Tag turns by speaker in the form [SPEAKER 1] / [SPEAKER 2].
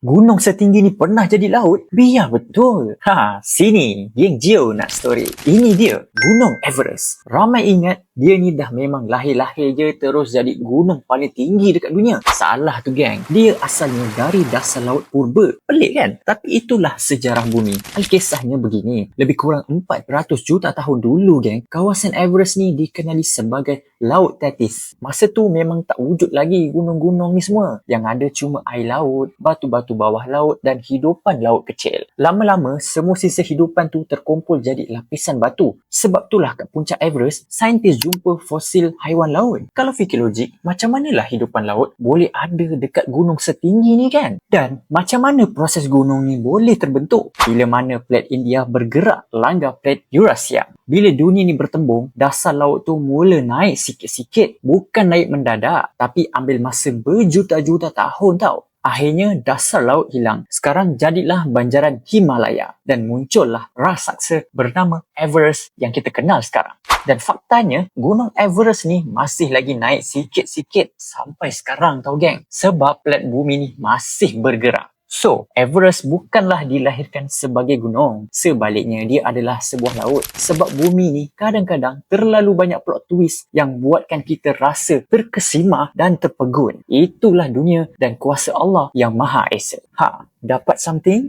[SPEAKER 1] Gunung setinggi ni pernah jadi laut? Biar betul. Sini, geng Geo nak story. Ini dia, Gunung Everest. Ramai ingat, dia ni dah memang lahir-lahir je terus jadi gunung paling tinggi dekat dunia. Salah tu geng. Dia asalnya dari dasar laut purba. Pelik kan? Tapi itulah sejarah bumi. Alkisahnya begini. Lebih kurang 400 juta tahun dulu geng, kawasan Everest ni dikenali sebagai Laut Tethys. Masa tu memang tak wujud lagi gunung-gunung ni semua. Yang ada cuma air laut, batu-batu bawah laut dan hidupan laut kecil. Lama-lama, semua sisa hidupan tu terkumpul jadi lapisan batu. Sebab itulah kat puncak Everest, saintis jumpa fosil haiwan laut. Kalau fikir logik, macam manalah hidupan laut boleh ada dekat gunung setinggi ni kan? Dan macam mana proses gunung ni boleh terbentuk? Bila mana plat India bergerak langgar plat Eurasia. Bila dunia ni bertembung, dasar laut tu mula naik sikit-sikit. Bukan naik mendadak, tapi ambil masa berjuta-juta tahun tau. Akhirnya dasar laut hilang. Sekarang jadilah banjaran Himalaya dan muncullah raksasa bernama Everest yang kita kenal sekarang. Dan faktanya, Gunung Everest ni masih lagi naik sikit-sikit sampai sekarang tau geng. Sebab plat bumi ni masih bergerak. So, Everest bukanlah dilahirkan sebagai gunung. Sebaliknya, dia adalah sebuah laut. Sebab bumi ni kadang-kadang terlalu banyak plot twist yang buatkan kita rasa terkesima dan terpegun. Itulah dunia dan kuasa Allah yang Maha Esa. Dapat something?